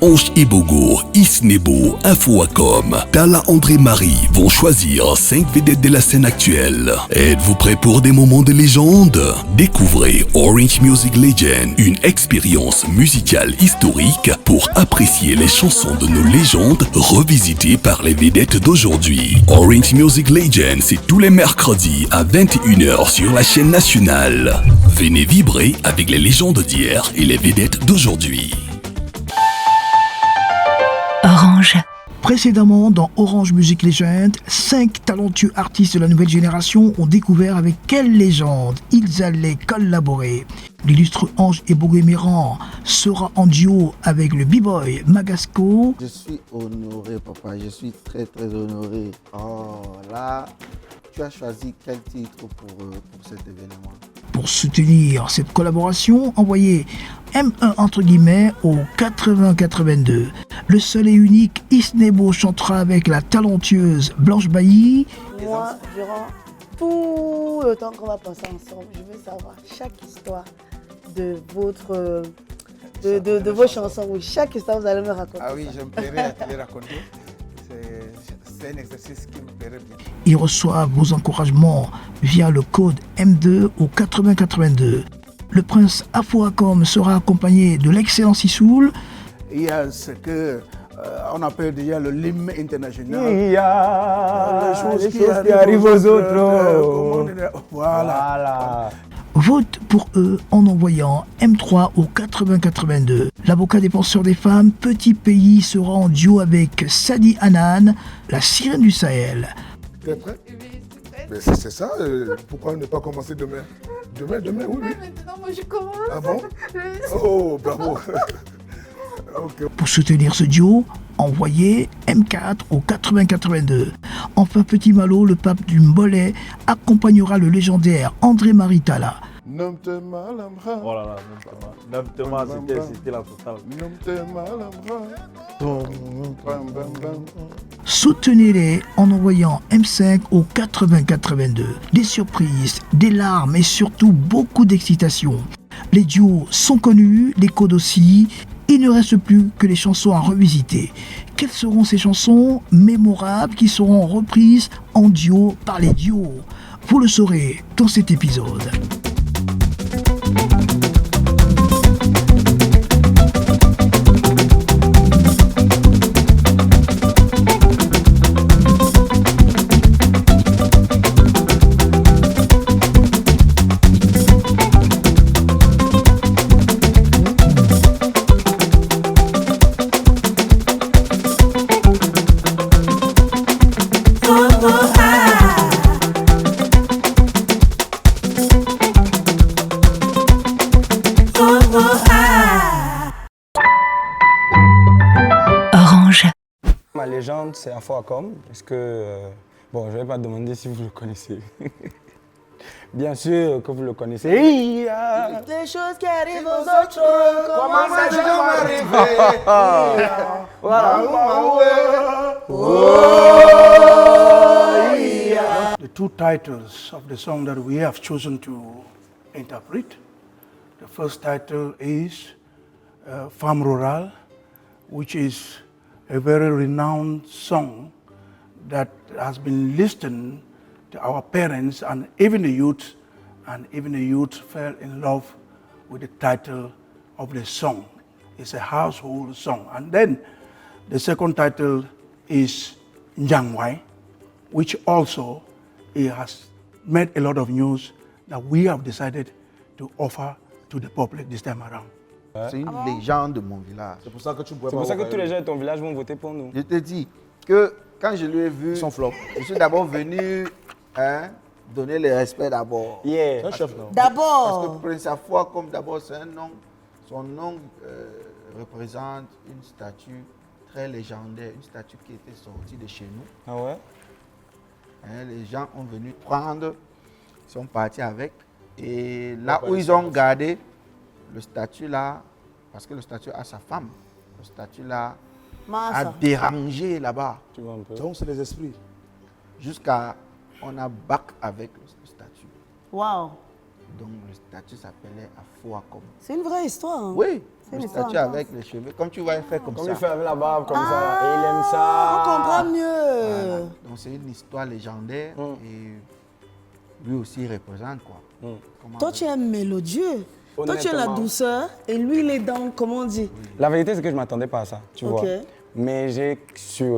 Ange Ebogo, Isnebo, Infoacom, Tala André-Marie vont choisir 5 vedettes de la scène actuelle. Êtes-vous prêts pour des moments de légende? Découvrez Orange Music Legend, une expérience musicale historique pour apprécier les chansons de nos légendes revisitées par les vedettes d'aujourd'hui. Orange Music Legend, c'est tous les mercredis à 21h sur la chaîne nationale. Venez vibrer avec les légendes d'hier et les vedettes d'aujourd'hui. Orange. Précédemment, dans Orange Music Legend, 5 talentueux artistes de la nouvelle génération ont découvert avec quelle légende ils allaient collaborer. L'illustre Ange Ebogo-Méran sera en duo avec le b-boy Magasco. Je suis honoré, papa, je suis très très honoré. Oh là, tu as choisi quel titre pour cet événement? Pour soutenir cette collaboration, envoyez M1 entre guillemets au 8082. Le seul et unique Isnebo chantera avec la talentueuse Blanche Bailly. Moi, durant tout le temps qu'on va passer ensemble, je veux savoir chaque histoire de vos chansons. Oui, chaque histoire, vous allez me raconter. Ah oui, je me plairais à te les raconter. C'est un exercice qui me plairait bien. Ils reçoivent vos encouragements via le code M2 au 8082. Le prince Afouacom sera accompagné de l'excellent Sissoul. Il y a ce que on appelle déjà le l'hymne international. Il y a les choses qui arrivent aux autres. Voilà. Vote pour eux en envoyant M3 au 8082. L'avocat défenseur des femmes, Petit Pays, sera en duo avec Sadi Hanan, la sirène du Sahel. Tu es prêt? Mais c'est ça, pourquoi ne pas commencer demain? Demain, oui. Maintenant, moi, je commence. Ah bon? Oh, bravo. Okay. Pour soutenir ce duo, envoyez M4 au 8082. Enfin, Petit Malo, le pape du Mbolé, accompagnera le légendaire André-Marie Talla. Oh là là, Namtema, c'était la totale. Soutenez-les en envoyant M5 au 8082. Des surprises, des larmes et surtout beaucoup d'excitation. Les duos sont connus, les codes aussi. Il ne reste plus que les chansons à revisiter. Quelles seront ces chansons mémorables qui seront reprises en duo par les duos? Vous le saurez dans cet épisode. Ma légende, c'est Afouacom, parce que, bon, je ne vais pas demander si vous le connaissez. Bien sûr que vous le connaissez. Les choses qui arrivent aux autres, comment ça jamais arrivé? The two titles of the song that we have chosen to interpret. The first title is Femme Rurale, which is a very renowned song that has been listened to our parents and even the youth fell in love with the title of the song. It's a household song. And then the second title is Njangwai, which also it has made a lot of news that we have decided to offer to the public this time around. C'est une légende de mon village. C'est pour ça que tous les gens de ton village vont voter pour nous. Je te dis que quand je lui ai vu, son flop, je suis d'abord venu donner le respect d'abord. Yeah. D'abord. Parce que Prince Afua, comme d'abord, c'est un nom, son nom représente une statue très légendaire, une statue qui était sortie de chez nous. Ah ouais? Les gens ont venu prendre, ils sont partis avec. Et là où ils ont gardé le statut là, parce que le statut a sa femme, le statut là a dérangé là-bas. Tu vois un peu. Donc c'est les esprits. Jusqu'à on a bac avec le statut. Waouh. Donc le statut s'appelait Afouacom. C'est une vraie histoire. Hein. Oui. fait Le l'effort statut intense. avec les cheveux, comme tu vois, il fait comme Comme ça. il fait avec la barbe, comme ça, et il aime ça. On comprend mieux. Voilà. Donc c'est une histoire légendaire et lui aussi il représente quoi. Comment Toi, tu es mélodieux. Toi, tu as la Honnêtement. douceur et lui, il est dans, comment on dit? La vérité, c'est que je ne m'attendais pas à ça, tu Ok. vois. Mais j'ai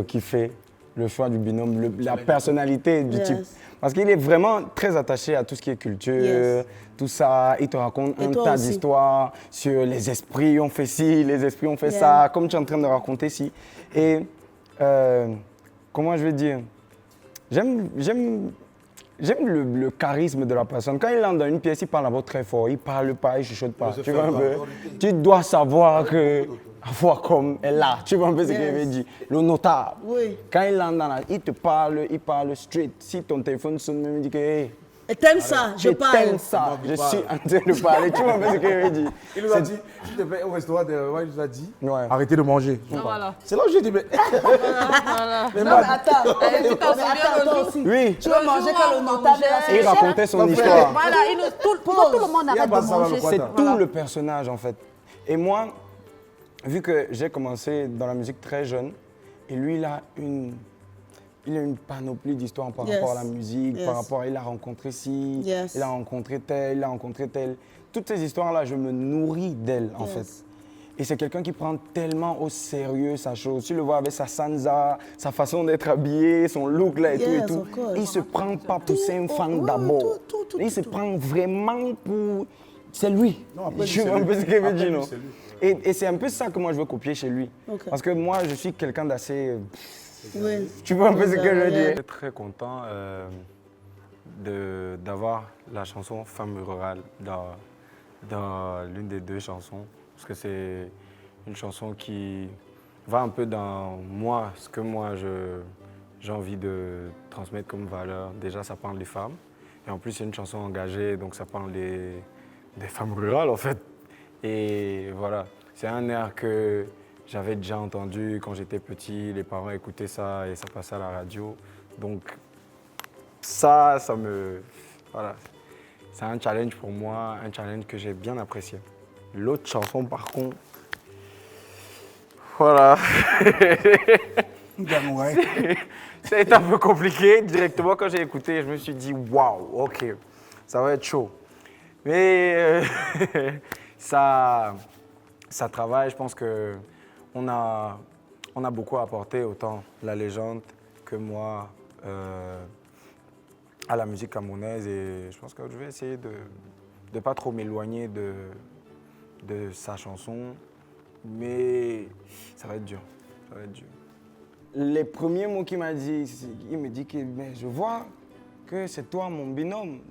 kiffé le choix du binôme, la personnalité du Yes. type. Parce qu'il est vraiment très attaché à tout ce qui est culture, Yes. tout ça. Il te raconte Et un toi tas aussi. d'histoires sur les esprits ont fait ci, les esprits ont fait Yeah. ça, comme tu es en train de raconter ci. Et comment je vais dire, j'aime le charisme de la personne. Quand il entre dans une pièce, il parle à votre très fort. Il parle pas, il chuchote pas. Tu vois un peu. Tu dois savoir que Afouakom est là. Tu vois un peu ce qu'il veut dire. Le notable. Oui. Quand il entre dans la... il parle straight. Si ton téléphone sonne, il me dit que hey, Et t'aimes ça? Je parle. t'aimes ça. Je suis en train de parler. Tu vois un peu ce qu'il veut dire. Il nous a dit, s'il te plaît, au restaurant de il nous a dit, Ouais. arrêtez de manger. Voilà. C'est là où j'ai dit, mais. mais Non, moi, mais attends. tu t'en souviens le toi jour- aussi. Oui. Tu veux manger quand le notable est là? Et il racontait son histoire. Voilà, tout le monde il y a arrête pas de ça dans le manger. coin. C'est Voilà. tout le personnage en fait. Et moi, vu que j'ai commencé dans la musique très jeune, et lui, il a une panoplie d'histoires par Yes. rapport à la musique, Yes. par rapport à il a rencontré ci, Yes. il a rencontré tel, il a rencontré tel. Toutes ces histoires-là, je me nourris d'elles en Yes. fait. Et c'est quelqu'un qui prend tellement au sérieux sa chose. Tu le vois avec sa sansa, sa façon d'être habillé, son look là et Yes, tout et of tout. course. Il se prend pas pour un fan ouais, d'abord. tout, Il se prend vraiment pour... C'est lui. Non, après, Je c'est vois un lui. peu ce qu'il veut Après, dire, lui, non? c'est lui. Et c'est un peu ça que moi je veux copier chez lui. Ok. Parce que moi je suis quelqu'un d'assez... Oui. Tu vois un peu ce que je veux Yeah. dire? Je suis très content d'avoir la chanson Femme rurale dans l'une des deux chansons. Parce que c'est une chanson qui va un peu dans moi, ce que moi j'ai envie de transmettre comme valeur. Déjà, ça parle des femmes. Et en plus, c'est une chanson engagée, donc ça parle des femmes rurales en fait. Et voilà, c'est un air que j'avais déjà entendu quand j'étais petit. Les parents écoutaient ça et ça passait à la radio. Donc ça me... Voilà. C'est un challenge pour moi, un challenge que j'ai bien apprécié. L'autre chanson, par contre... Voilà. Damn right. Ça a été un peu compliqué. Directement, quand j'ai écouté, je me suis dit, waouh, ok, ça va être chaud. Mais ça travaille. Je pense qu'on a beaucoup apporté, autant la légende que moi, à la musique camerounaise. Et je pense que je vais essayer de ne pas trop m'éloigner de sa chanson. Mais ça va être dur. Ça va être dur. Les premiers mots qu'il m'a dit, il me dit que mais je vois que c'est toi mon binôme.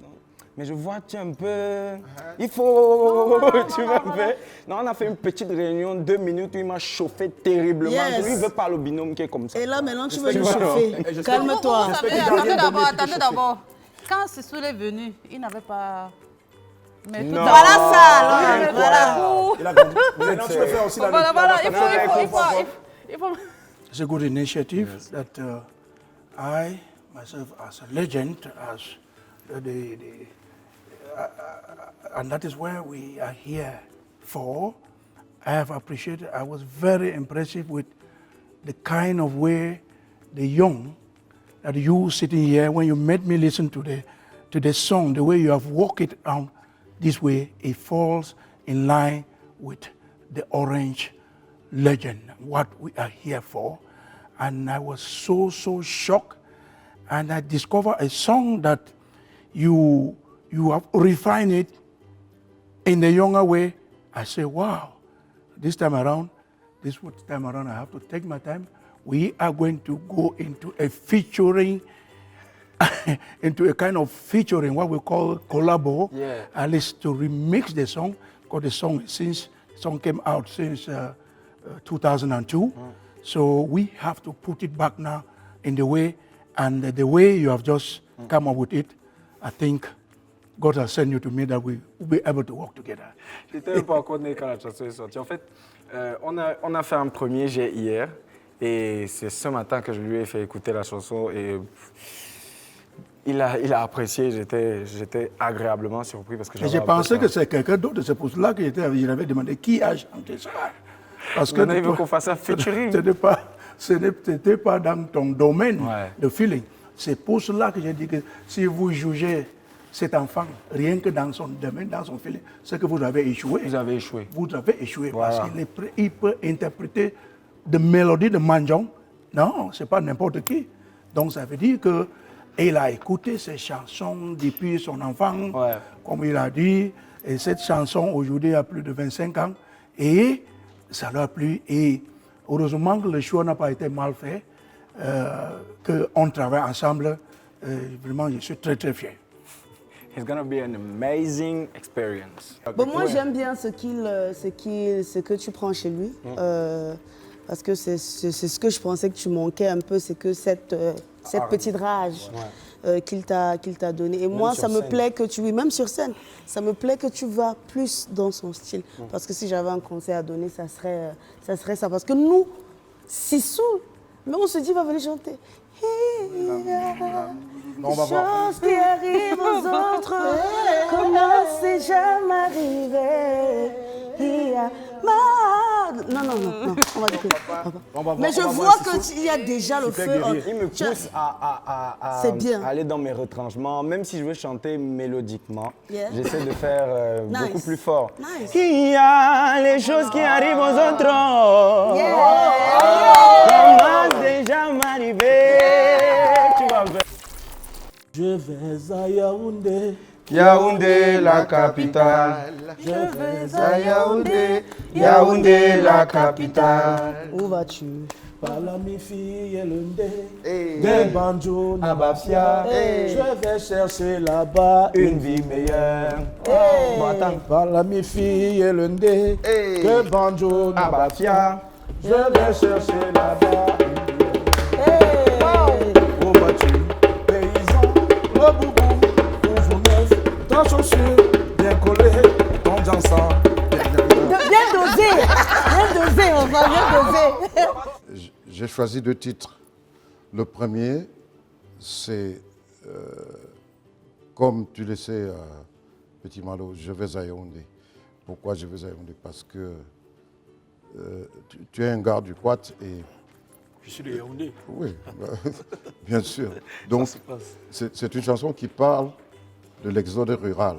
Mais je vois que tu es un peu... Il faut... tu vois un peu... Non, on a fait une petite réunion, 2 minutes, où il m'a chauffé terriblement. Yes. Lui, il veut pas le binôme qui est comme ça. Et là, maintenant, tu veux Tu nous vois, chauffer. Vous Calme-toi. savez, attendez d'abord. Quand Sissou est venu, il n'avait pas... Mais tout Non. Voilà ça, alors. Mais Voilà. Il a compris. Maintenant, tu peux faire aussi la Voilà, il faut... It's a good initiative that I, myself, as a legend, as and that is where we are here for. I have appreciated, I was very impressive with the kind of way the young that you sitting here, when you made me listen to the song, the way you have walked it out this way, it falls in line with the Orange legend, what we are here for. And I was so shocked. And I discovered a song that you have refined it in the younger way. I say, wow, this time around I have to take my time. We are going to go into a featuring, into a kind of featuring, what we call collabo, at least to remix the song, because the song came out since 2002. So we have to put it back now in the way, and the way you have just come up with it, I think God has sent you to me that we will be able to work together. J'étais même pas encore né quand la chanson est sortie. En fait, on a fait un premier jet hier et c'est ce matin que je lui ai fait écouter la chanson et il a apprécié, j'étais agréablement surpris parce que J'ai pensé que c'est quelqu'un d'autre, c'est pour cela que j'avais demandé qui a chanté ça. Parce que il veut qu'on fasse un featuring. Ce n'était pas dans ton domaine de feeling. C'est pour cela que j'ai dit que si vous jugez cet enfant, rien que dans son domaine, dans son feeling, c'est que vous avez échoué. Vous avez échoué. Vous avez échoué parce qu'il peut interpréter de mélodies de Manjong. Non, ce n'est pas n'importe qui. Donc ça veut dire qu'il a écouté ces chansons depuis son enfant, comme il a dit. Et cette chanson aujourd'hui a plus de 25 ans. Et ça lui a plu. Et heureusement que le choix n'a pas été mal fait, qu'on travaille ensemble. Vraiment, je suis très très fier. It's gonna be an amazing experience. Bon, moi, j'aime bien ce que tu prends chez lui. Parce que c'est ce que je pensais que tu manquais un peu, c'est que cette petite rage qu'il t'a donnée. Et moi, ça me plaît que même sur scène, ça me plaît que tu vas plus dans son style. Parce que si j'avais un conseil à donner, ça serait ça. Parce que nous, si saoul, mais on se dit, va venir chanter. Chose qui arrive aux autres, comment c'est jamais arrivé. Non, on va découvrir. Mais je vois qu'il y a déjà le feu. Il me pousse à aller dans mes retranchements. Même si je veux chanter mélodiquement, j'essaie de faire beaucoup plus fort. Il y a les choses qui arrivent aux autres. Comment déjà m'arriver. Tu vas ver. Je vais à Yaoundé. Yaoundé, la capitale. Je vais à Yaoundé, Yaoundé, la capitale. Où vas-tu? Par la mi-fille et le ndé, des banjos Nabafia. Je vais chercher là-bas une vie meilleure. Bon, attends. Par la mi-fille et le ndé, des banjos Nabafia. Je vais chercher là-bas une vie meilleure. Où vas-tu? Paysan, le boubou. Ton chaussure, bien collé, ton jansan. Bien dosé, on va bien doser. J'ai choisi 2 titres. Le premier, c'est, comme tu le sais, Petit Malo, je vais à Yaoundé. Pourquoi je vais à Yaoundé? Parce que tu es un gars du Quat et... Je suis de Yaoundé. Oui, bien sûr. Donc, c'est une chanson qui parle de l'exode rural.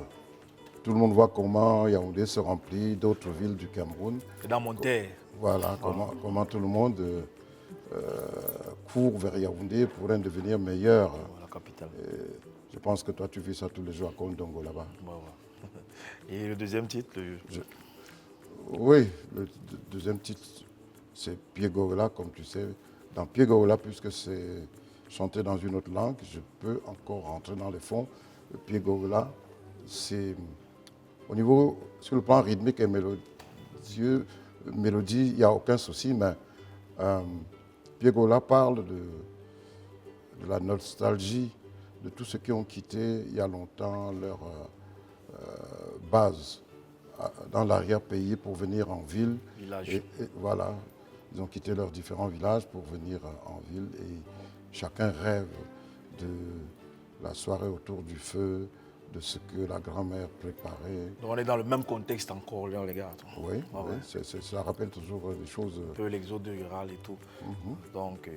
Tout le monde voit comment Yaoundé se remplit d'autres villes du Cameroun. C'est dans mon terre. Voilà, comment tout le monde court vers Yaoundé pour en devenir meilleur. La capitale. Je pense que toi, tu vis ça tous les jours à Kondongo là-bas. Et le deuxième titre Oui, le deuxième titre, c'est Piegorla, comme tu sais. Dans Piegorla, puisque c'est chanté dans une autre langue, je peux encore rentrer dans les fonds. Le Piegorla, c'est au niveau, sur le plan rythmique et mélodie, il n'y a aucun souci, mais Piegorla parle de la nostalgie de tous ceux qui ont quitté il y a longtemps leur base dans l'arrière-pays pour venir en ville. Et voilà, ils ont quitté leurs différents villages pour venir en ville et chacun rêve de la soirée autour du feu, de ce que la grand-mère préparait. Donc on est dans le même contexte encore, les gars. Oui, ça rappelle toujours des choses. Un peu l'exode rural et tout. Donc,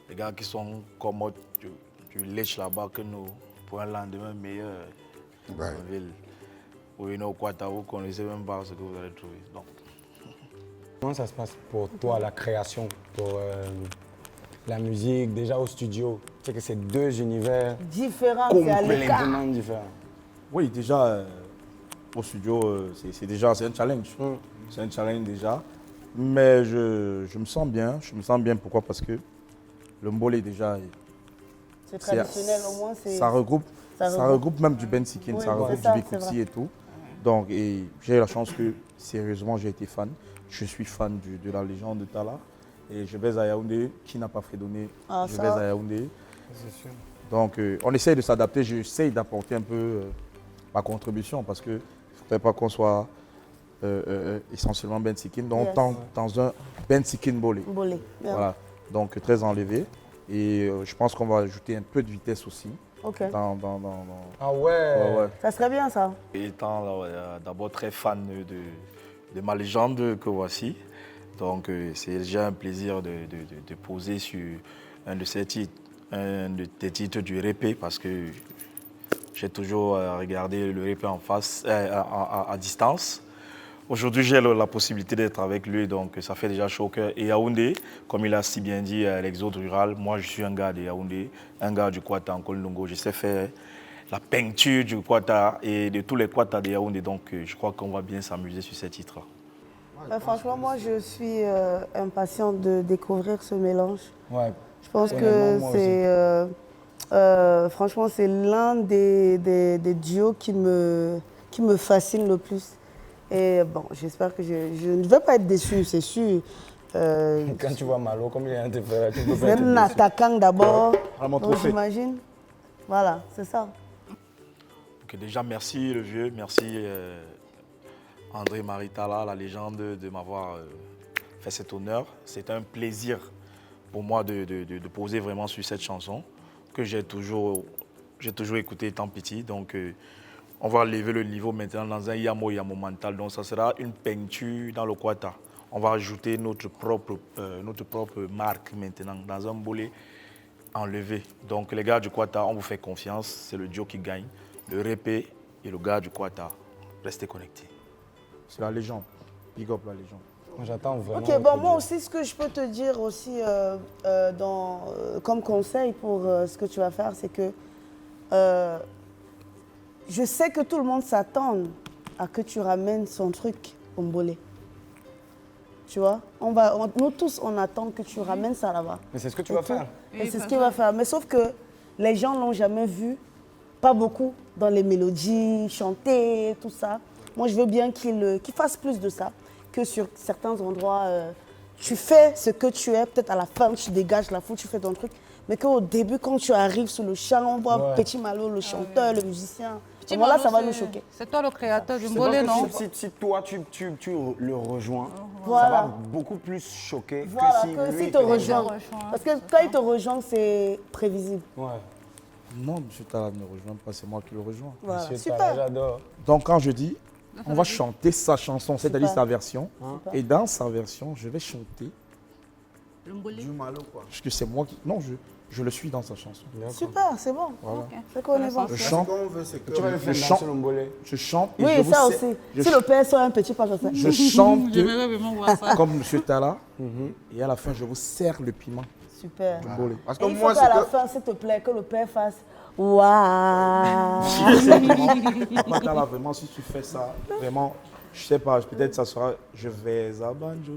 les gars qui sont comme moi, tu lèches là-bas que nous, pour un lendemain meilleur en ville. Ou une au Quata, vous ne connaissez même pas ce que vous allez trouver. Donc. Comment ça se passe pour toi, la création, pour la musique, déjà au studio? Tu sais que c'est 2 univers complètement différents. Oui, déjà, au studio, c'est un challenge. C'est un challenge déjà. Mais je me sens bien. Pourquoi? Parce que le Mbolé déjà... C'est traditionnel au moins. Ça regroupe même du Bensikin, ça regroupe du Bikutsi et tout. Donc, j'ai la chance que, sérieusement, j'ai été fan. Je suis fan de la légende de Talla. Et je vais à Yaoundé. Qui n'a pas fredonné? Je vais à Yaoundé. C'est sûr. Donc, on essaye de s'adapter. J'essaye d'apporter un peu ma contribution parce qu'il ne faudrait pas qu'on soit essentiellement Bensikin. Donc, dans un Bensikin Bolé. Voilà. Donc, très enlevé. Et je pense qu'on va ajouter un peu de vitesse aussi. Ok. Ah ouais. Ça serait bien ça. Étant d'abord très fan de ma légende que voici, donc c'est déjà un plaisir de poser sur un de ces titres, un des titres du répé, parce que j'ai toujours regardé le répé en face, à distance. Aujourd'hui, j'ai la possibilité d'être avec lui, donc ça fait déjà chaud au cœur. Et Yaoundé, comme il a si bien dit, l'exode rural, moi je suis un gars de Yaoundé, un gars du Kwata en Kolongo. Je sais faire la peinture du Kwata et de tous les Kwata de Yaoundé, donc je crois qu'on va bien s'amuser sur ces titres. Franchement, moi je suis impatiente de découvrir ce mélange. Ouais. Je pense que c'est franchement c'est l'un des duos qui me fascine le plus. Et bon, j'espère que je ne vais pas être déçue, c'est sûr. Quand tu vois Malo, comme il est interféré, tu peux pas C'est un attaquant d'abord, donc j'imagine. Voilà, c'est ça. Okay, déjà, merci le vieux, merci André Maritala, la légende, de m'avoir fait cet honneur. C'est un plaisir pour moi de poser vraiment sur cette chanson que j'ai toujours écoutée étant petit. Donc, on va lever le niveau maintenant dans un yamo mental. Donc, ça sera une peinture dans le Kwata. On va ajouter notre propre marque maintenant dans un bolet enlevé. Donc, les gars du Kwata, on vous fait confiance. C'est le duo qui gagne. Le répé et le gars du Kwata. Restez connectés. C'est la légende. Big up la légende. J'attends vraiment. Ok, bon, moi aussi, ce que je peux te dire aussi comme conseil pour ce que tu vas faire, c'est que je sais que tout le monde s'attend à que tu ramènes son truc au Mbolé. Tu vois, nous tous, on attend que tu ramènes ça là-bas. Mais c'est ce que tu vas faire. Et c'est ce qu'il va faire. Mais sauf que les gens ne l'ont jamais vu, pas beaucoup, dans les mélodies, chanter, tout ça. Moi, je veux bien qu'il fasse plus de ça, que sur certains endroits, tu fais ce que tu es, peut-être à la fin, tu dégages la foule, tu fais ton truc. Mais qu'au début, quand tu arrives sur le chant, on voit Petit Malo, le chanteur, le musicien. Petit Voilà, Malo, ça va nous choquer. C'est toi le créateur du Mbolé, non? Si toi, tu le rejoins, voilà. ça va beaucoup plus choquer voilà, que si lui te rejoint. Parce que quand il te rejoint, c'est prévisible. Ouais. Non, M. Tala ne me rejoint pas, c'est moi qui le rejoins. Voilà. Monsieur Super. Tala, j'adore. Donc quand je dis, on va chanter sa chanson, c'est-à-dire sa version. Super. Et dans sa version, je vais chanter Le Mbolé. du Malo, quoi. Parce que c'est moi qui... Non, je le suis dans sa chanson. Super, c'est bon. Voilà. Ok. C'est qu'on est bon. Je chante. Tu vas le faire Je danser le Mbolé. Je chante et Oui, je vous ça sais- aussi. je Si le père soit un petit pas comme ça. Je chante J'aimerais vraiment voir ça. comme M. Tala. Et à la fin, je vous serre le piment Super. du Mbolé. Parce Et que il faut moi, qu'à la c'est fin, s'il te plaît, que le père fasse waouh. Après, Tala, vraiment, si tu fais ça, vraiment, je sais pas, peut-être ça sera je vais à Banjo.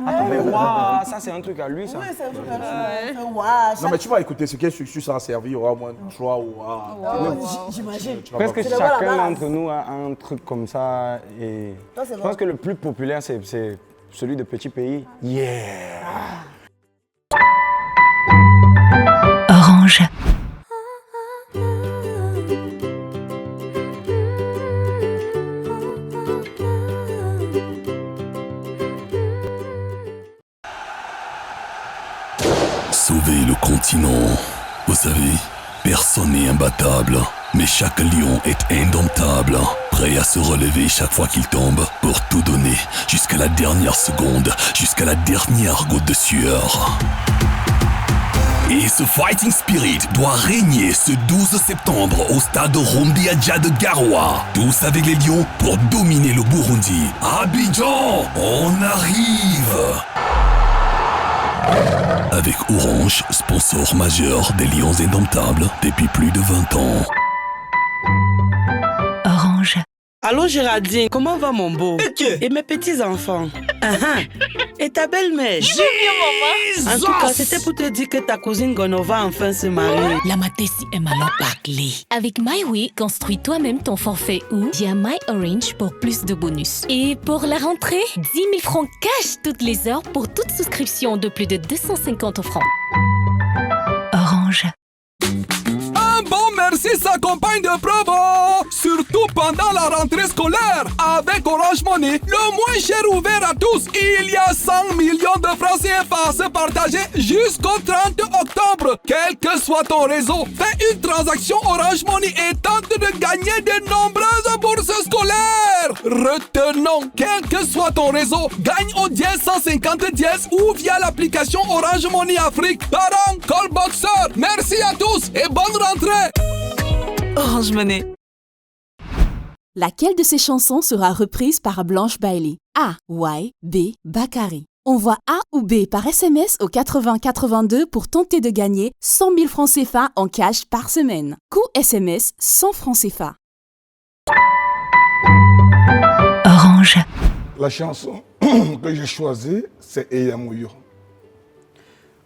Attends, mais waouh, ça c'est un truc à lui, ça. Oui, c'est un truc comme ça. C'est waouh. Non, mais tu vas écouter ce qui est sur ça servi, il y aura au moins 3 ou J'imagine. Presque C'est de voir la chacun base. d'entre nous a un truc comme ça. Et Ça, c'est je bon. pense que le plus populaire, c'est celui de Petit Pays. Yeah! Orange. Sauver le continent. Vous savez, personne n'est imbattable, mais chaque lion est indomptable, prêt à se relever chaque fois qu'il tombe, pour tout donner, jusqu'à la dernière seconde, jusqu'à la dernière goutte de sueur. Et ce fighting spirit doit régner ce 12 septembre au stade Rumbi Adja de Garoua. Tous avec les lions pour dominer le Burundi. Abidjan, on arrive! Avec Orange, sponsor majeur des Lions Indomptables depuis plus de 20 ans. Orange. Allô Géraldine, comment va mon beau? Et mes petits-enfants? Et ta belle-mère? En tout cas, c'était pour te dire que ta cousine Gono va enfin se marier. La Matessi aime alors parler. Avec MyWay, construis toi-même ton forfait ou via My Orange pour plus de bonus. Et pour la rentrée, 10 000 francs cash toutes les heures pour toute souscription de plus de 250 francs. Orange. Un bon Merci s'accompagne de promo. Surtout pendant la rentrée scolaire. Avec Orange Money, le moins cher ouvert à tous. Il y a 100 millions de francs CFA à se partager jusqu'au 30 octobre. Quel que soit ton réseau, fais une transaction Orange Money et tente de gagner de nombreuses bourses scolaires. Retenons, quel que soit ton réseau, gagne au dièse 150 dièse ou via l'application Orange Money Afrique. Parents, Callboxer, merci à tous et bonne rentrée. Orange Money. Laquelle de ces chansons sera reprise par Blanche Bailey? A. Y. B. Bakary. Envoie A ou B par SMS au 80 82 pour tenter de gagner 100 000 francs CFA en cash par semaine. Coût SMS 100 francs CFA. Orange. La chanson que j'ai choisie, c'est Eyamoyo.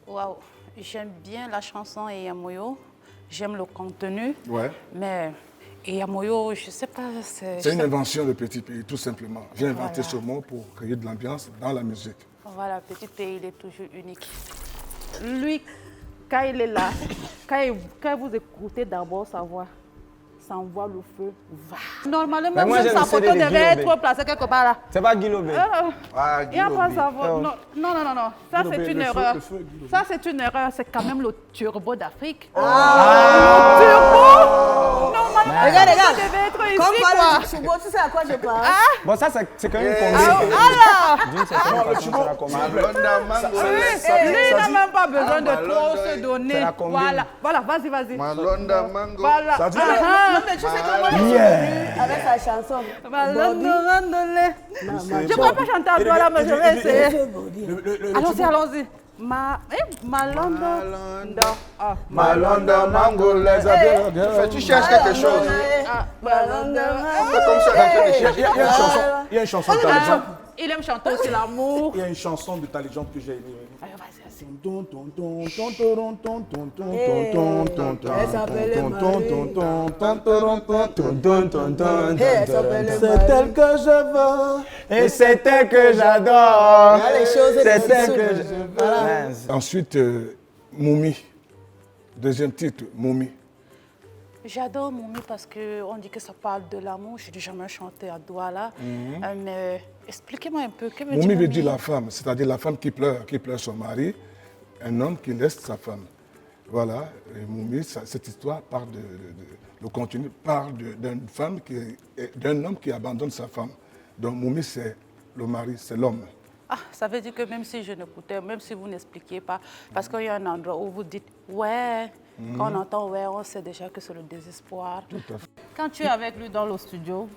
Waouh, j'aime bien la chanson Eyamoyo. J'aime le contenu. Ouais. Mais Eyamoyo, je ne sais pas. C'est une invention de Petit Pays, tout simplement. J'ai inventé ce mot pour créer de l'ambiance dans la musique. Voilà, Petit Pays, il est toujours unique. Lui, quand il est là, quand vous écoutez d'abord sa voix, ça envoie le feu. Normalement, même sa photo devait être placée quelque part là. C'est pas Guy Lobé. Il n'y a pas sa voix. Non. Ça, c'est une erreur. Ça, c'est une erreur. C'est quand même le turbo d'Afrique. Le turbo. Normalement, Regarde. ça devait être ici, comme quoi. Tu sais à quoi je parle? Bon, ça, c'est quand même une d'une certaine façon, c'est la commande. Lui, il n'a même pas besoin de trop se donner. Voilà, vas-y. Malonda Mango. Voilà. Non, mais tu sais comment il est venu avec sa chanson. Je ne peux pas chanter à toi là, mais je vais essayer. Allons-y. Malonda. Malonda Mango, les amis. Tu cherches quelque chose. Malonda. Comme ça, en train de chercher. Il y a une chanson de ta légende. Il aime chanter aussi l'amour. Il y a une chanson de ta légende que j'ai aimée. C'est elle que je veux et c'est elle que j'adore. C'est elle que je veux. Ensuite, Moumi. Deuxième titre, Moumi. J'adore Moumi parce qu'on dit que ça parle de l'amour. Je n'ai jamais chanté à Douala. Mais expliquez-moi un peu. Moumi veut dire la femme, c'est-à-dire la femme qui pleure son mari, un homme qui laisse sa femme. Voilà, et Moumi, cette histoire parle le contenu parle d'une femme d'un homme qui abandonne sa femme. Donc Moumi, c'est le mari, c'est l'homme. Ah, ça veut dire que même si je n'écoutais, même si vous n'expliquiez pas, parce qu'il y a un endroit où vous dites ouais, quand on entend ouais, on sait déjà que c'est le désespoir. Tout à fait. Quand tu es avec lui dans le studio,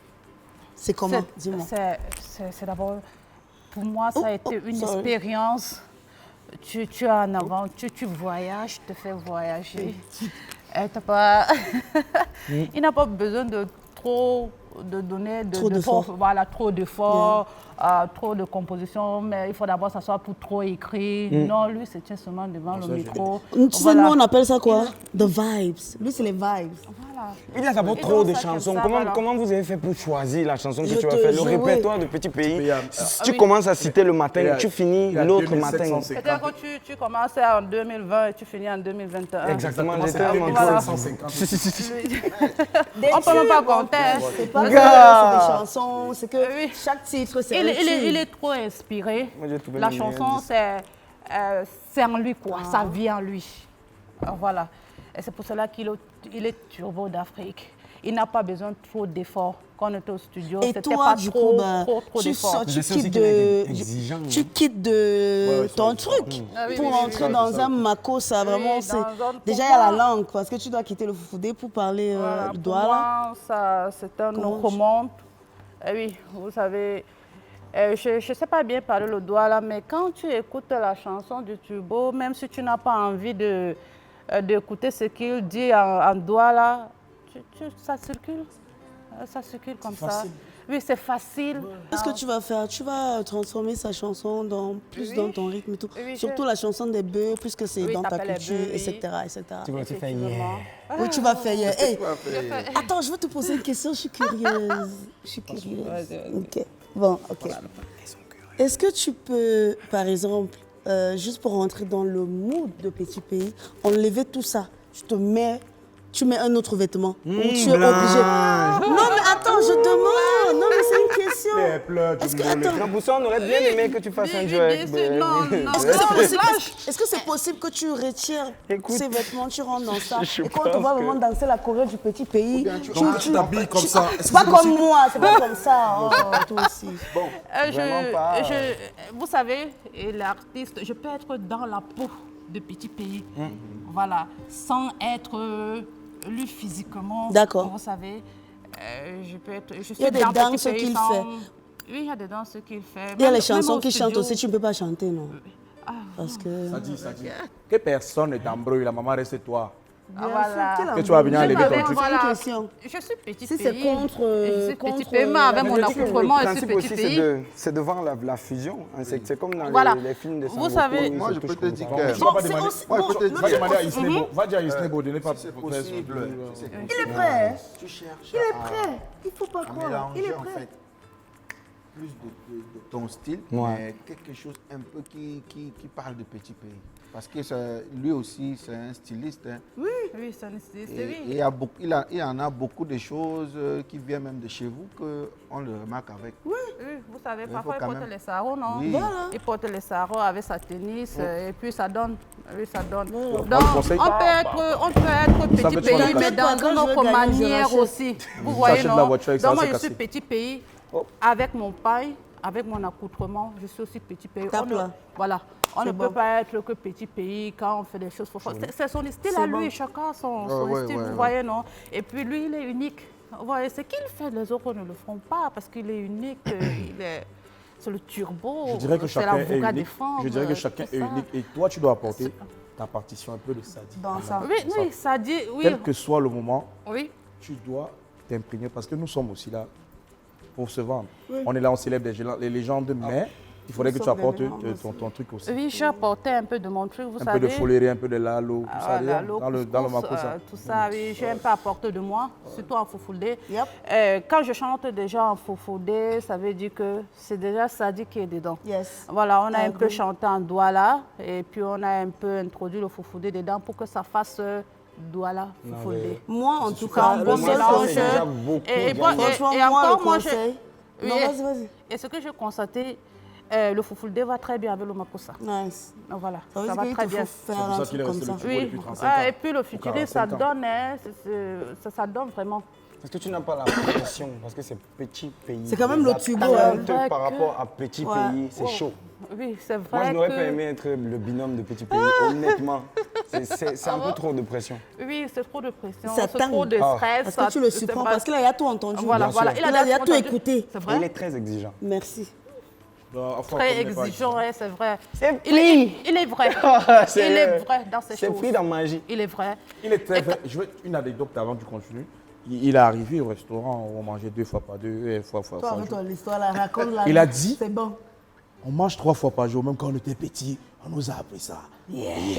c'est comment? Dis-moi. C'est d'abord, pour moi, ça a été une expérience. Tu es en avant, tu voyages, te fais voyager. Il n'a pas besoin de trop donner trop d'efforts, trop de composition, mais il faut d'abord s'asseoir pour trop écrire. Non, lui, c'est tient seulement devant le micro. Tu sais, nous, on appelle ça quoi? The vibes. Lui, c'est les vibes. Voilà. Il y a d'abord trop de chansons. Comment vous avez fait pour choisir la chanson que tu vas faire? Le répertoire de Petit Pays. Tu commences à citer le matin, tu finis l'autre matin. C'est-à-dire que tu commences en 2020 et tu finis en 2021. Exactement, j'étais à mon tour. On ne peut même pas compter. C'est pas que c'est des chansons, c'est que chaque titre, c'est il est trop inspiré. La chanson, c'est en lui, quoi. Ça vient en lui. Voilà. Et c'est pour cela qu'il est turbo d'Afrique. Il n'a pas besoin de trop d'efforts. Quand on était au studio, c'était pas trop d'efforts. Tu quittes ton truc pour entrer dans un makossa. Vraiment, déjà, il y a la langue, parce que tu dois quitter le Foufoudé pour parler du Douala. C'est un autre monde. Oui, vous savez, je ne sais pas bien parler le Douala, mais quand tu écoutes la chanson du turbo, même si tu n'as pas envie d'écouter ce qu'il dit en Douala, ça circule. Ça circule comme ça. Oui, c'est facile. Qu'est-ce que tu vas faire? Tu vas transformer sa chanson plus dans ton rythme et tout. Oui, surtout la chanson des bœufs, puisque c'est dans ta culture, etc., etc. Tu vas te faire hier. Oui, tu vas faire hier. Hey, attends, je veux te poser une question, je suis curieuse. Ok. Bon, ok. Est-ce que tu peux, par exemple, juste pour rentrer dans le mood de Petit Pays, enlever tout ça? Tu te mets tu mets un autre vêtement. Ou tu es obligé. Non, mais attends, je demande. Non, mais c'est une question. Est-ce que, attends. Rambousson, on aurait bien aimé que tu fasses un duo avec... Est-ce que c'est possible que tu retires ces vêtements, tu rentres dans ça et qu'on te voit vraiment danser la choré du petit pays? Tu t'habilles comme ça. C'est pas comme moi, c'est pas comme ça. Oh, toi aussi. Bon, vous savez, l'artiste, je peux être dans la peau de petit pays. Voilà, sans être lu physiquement. D'accord. Vous savez, je peux être... Il y a des danses qu'il fait. Oui, il y a des danses qu'il fait. Il y a les chansons qu'il chante aussi, tu ne peux pas chanter, non? Parce que... Ça dit. Que personne ne t'embrouille, la maman reste toi. Voilà. Que tu vas venir enlever ton truc. Voilà. Une question. Je suis petit si pays. c'est contre petit pays, mais avec mon accoutrement, je suis petit pays. C'est devant la fusion. C'est comme dans les films de Vous savez, moi je peux te dire que... Va dire à Isnebo de ne pas... C'est possible. Il est prêt. Tu cherches Il est prêt. Il ne faut pas croire. Il est prêt. Plus de ton style, mais quelque chose un peu qui parle de petit pays. Parce que lui aussi, c'est un styliste. Hein. Oui, c'est un styliste, oui. Il y en a beaucoup de choses qui viennent même de chez vous qu'on le remarque avec. Oui, vous savez, parfois il porte les sarraux, non? Oui. Voilà. Il porte les sarraux avec sa tennis et puis ça donne. Oui, ça donne. Donc, on peut être petit pays, mais dans notre manière aussi. Vous voyez, non? Donc moi, je suis petit pays avec mon paille, avec mon accoutrement. Je suis aussi petit pays. Voilà. On ne peut pas être que petit pays quand on fait des choses. C'est son style à lui, chacun son style, vous voyez, non? Et puis lui, il est unique. Vous voyez, ce qu'il fait, les autres ne le font pas parce qu'il est unique. C'est le turbo, c'est l'avocat des femmes. Je dirais que chacun est unique et toi, tu dois apporter ta partition un peu de Sadi. Oui, Sadi, oui. Quel que soit le moment, oui. Tu dois t'imprégner parce que nous sommes aussi là pour se vendre. On est là, on célèbre les légendes, mais il faudrait que tu apportes ton truc aussi. Oui, j'ai apporté un peu de mon truc, vous savez. Un peu de foléré, un peu de lalo, tout ça, dans le makossa. Tout ça, oui, j'ai un peu apporté de moi, surtout en foufoudé. Quand je chante déjà en foufoudé, ça veut dire que c'est déjà Sadi qui est dedans. Voilà, on a un peu chanté en douala et puis on a un peu introduit le foufoudé dedans pour que ça fasse... Douala, foufoudé. Moi, en tout cas, le mélange. Et encore, moi, et ce que j'ai constaté, le foufoudé va très bien avec le makossa. Nice. Voilà, ça va très bien. C'est pour ça qu'il est resté le turbo depuis 35 ans. Et puis le futuriste, ça donne, ça donne vraiment. Parce que tu n'as pas la pression, parce que c'est petit pays. C'est quand même le turbo. Par rapport à petit pays, c'est chaud. Oui, c'est vrai. Moi, je n'aurais pas aimé être le binôme de petit pays, honnêtement. C'est un peu trop de pression. Oui, c'est trop de pression. C'est trop de stress. Parce que tu le supprends, parce qu'il a tout entendu. Voilà, il a tout écouté. Il est très exigeant. Merci. Très exigeant, c'est vrai. Il est vrai. Il est vrai dans ces choses. C'est pris dans magie. Il est vrai. Il est très vrai. Je veux une anecdote avant que tu continues. Il est arrivé au restaurant, on mangeait 2 fois par 2, une fois par jour. Il a dit, c'est bon. On mange 3 fois par jour, même quand on était petit, on nous a appris ça. Vous voyez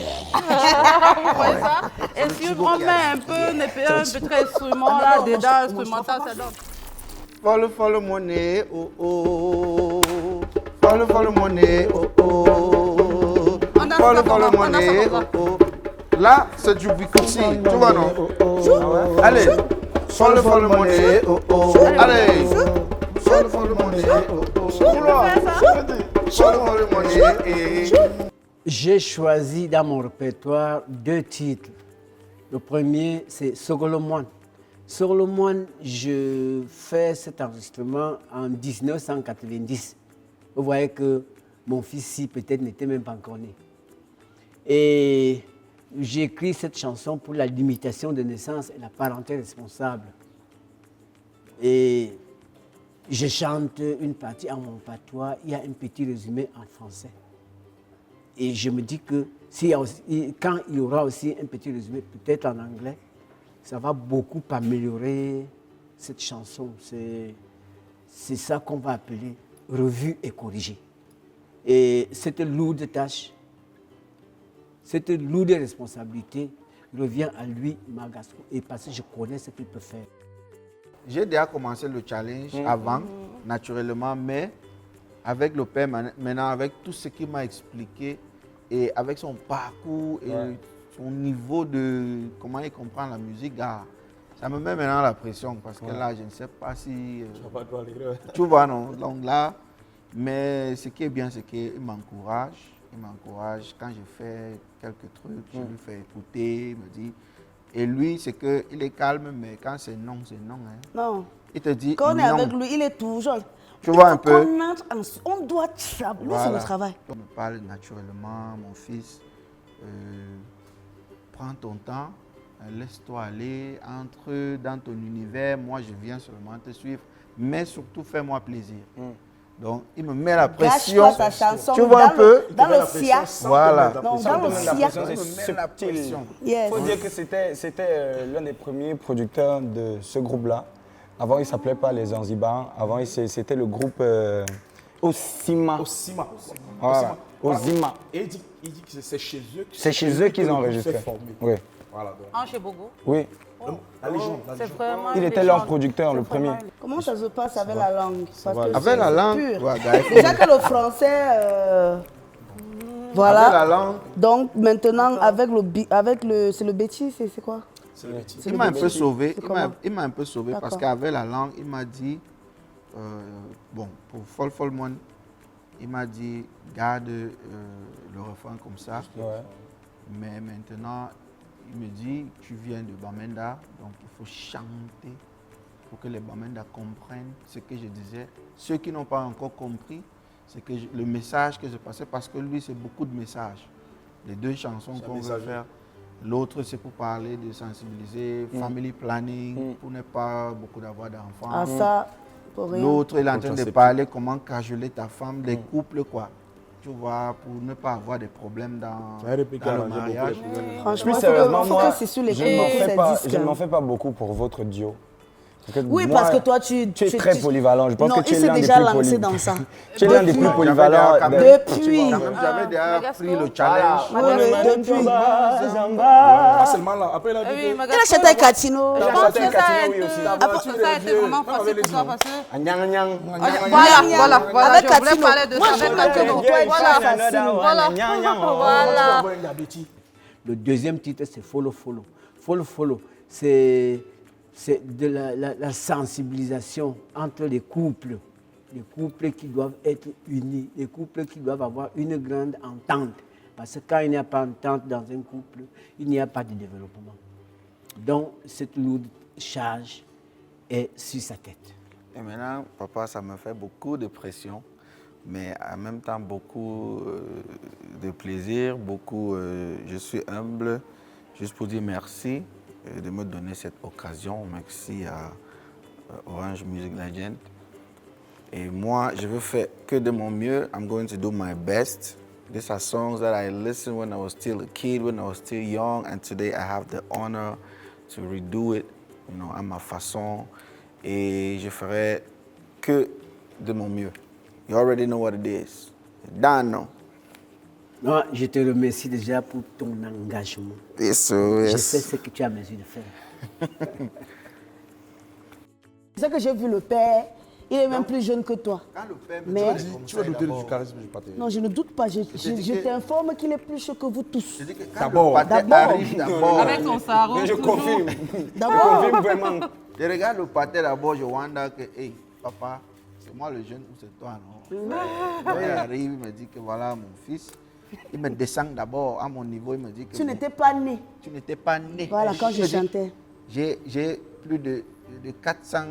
ça? Et si on met un petit instrument là dedans, instrumental, ça donne. Follow money, oh oh. Follow money, oh oh. Follow money, oh oh. Là, c'est du bikuti, tu vois non? Allez, follow money, oh oh. Allez, follow money, oh oh. J'ai choisi dans mon répertoire 2 titres. Le premier, c'est Sogolomoine. Sogolomoine, je fais cet enregistrement en 1990. Vous voyez que mon fils-ci peut-être n'était même pas encore né. Et j'ai écrit cette chanson pour la limitation de naissance et la parenté responsable. Et je chante une partie en mon patois, il y a un petit résumé en français. Et je me dis que quand il y aura aussi un petit résumé, peut-être en anglais, ça va beaucoup améliorer cette chanson. C'est ça qu'on va appeler revue et corrigée. Et cette lourde tâche, cette lourde responsabilité revient à lui, Magasco, et parce que je connais ce qu'il peut faire. J'ai déjà commencé le challenge avant, naturellement, mais avec le père, maintenant, avec tout ce qu'il m'a expliqué et avec son parcours et son niveau de comment il comprend la musique, ça me met maintenant la pression parce que là, je ne sais pas si... tu vois, non? Donc là, mais ce qui est bien, c'est qu'il m'encourage. Il m'encourage. Quand je fais quelques trucs, je lui fais écouter, il me dit... Et lui, c'est qu'il est calme, mais quand c'est non, c'est non. Hein. Non. Il te dit quand on est non. avec lui, il est toujours... Tu vois un peu. On doit travailler, voilà. c'est le travail. On me parle naturellement, mon fils. Prends ton temps, laisse-toi aller, entre dans ton univers. Moi, je viens seulement te suivre, mais surtout, fais-moi plaisir. Donc, il me met la pression. Gâche pas ta chanson. Tu vois un peu. Dans le SIA. Voilà. Non, dans le SIA. C'est subtil. Il faut dire que c'était l'un des premiers producteurs de ce groupe-là. Avant, il ne s'appelait pas les Zanzibar. Avant, c'était le groupe Osima. Voilà. Osima. Et il dit que c'est chez eux. C'est chez eux qu'ils ont enregistré. Oui. Voilà. Chez Bogo. Oui. La légende. Il était leur producteur, le premier. Comment ça se passe avec la langue? Avec la langue, déjà que le français, voilà. Avec la langue. Donc maintenant avec le, c'est le bêtis, c'est quoi? Il m'a un peu sauvé. Il m'a un peu sauvé parce qu'avec la langue, il m'a dit, bon, pour Folmon, il m'a dit, garde le refrain comme ça. Mais maintenant, il me dit, tu viens de Bamenda, donc il faut chanter pour que les Bamenda comprennent ce que je disais. Ceux qui n'ont pas encore compris, c'est que le message que je passais, parce que lui, c'est beaucoup de messages. Les deux chansons qu'on veut faire. L'autre, c'est pour parler de sensibiliser, family planning, pour ne pas beaucoup d'avoir d'enfants. Ah, ça, pour rien. L'autre, il est en train de parler comment cajoler ta femme, les couples, quoi. Tu vois, pour ne pas avoir des problèmes dans le mariage. Franchement, je ne m'en fais pas beaucoup pour votre duo. Oui, parce que toi, tu es très polyvalent. Je pense que tu es l'un des déjà plus lancé dans ça. Tu es l'un des plus polyvalents. Depuis. J'avais déjà pris le challenge. Depuis. Pas seulement là. Après, il a dit il a chanté avec Katino. Je pense que ça a été vraiment facile pour toi parce que... Voilà. Avec Je voulais Katino. parler de Moi, ça. je veux que pour toi, il soit facile. Le deuxième titre, c'est Follow Follow. Follow Follow, c'est de la sensibilisation entre les couples qui doivent être unis, les couples qui doivent avoir une grande entente. Parce que quand il n'y a pas d'entente dans un couple, il n'y a pas de développement. Donc, cette lourde charge est sur sa tête. Et maintenant, papa, ça me fait beaucoup de pression, mais en même temps, beaucoup de plaisir, je suis humble, juste pour dire merci de me donner cette occasion. Merci à Orange Music Legend. Et moi, je veux faire que de mon mieux. I'm going to do my best. These are songs that I listened when I was still a kid, when I was still young, and today I have the honor to redo it, à ma façon. Et je ferai que de mon mieux. You already know what it is. Done, no? Non, je te remercie déjà pour ton engagement. Je sais ce que tu as mesure de faire. C'est que j'ai vu le père, il est même plus jeune que toi. Quand le père me mais... Tu vas douter du charisme du pâté. Non, je ne doute pas. Je t'informe qu'il est plus chaud que vous tous. D'abord. Avec son sarou. Je confirme. D'abord. Je confirme vraiment. Je regarde le pâté d'abord, je wonder que, hey, papa, c'est moi le jeune ou c'est toi, non? Quand il arrive, il me dit que voilà mon fils. Il me descend d'abord à mon niveau, il me dit que... Tu n'étais pas né. Tu n'étais pas né. Voilà, quand je chantais. J'ai plus de 400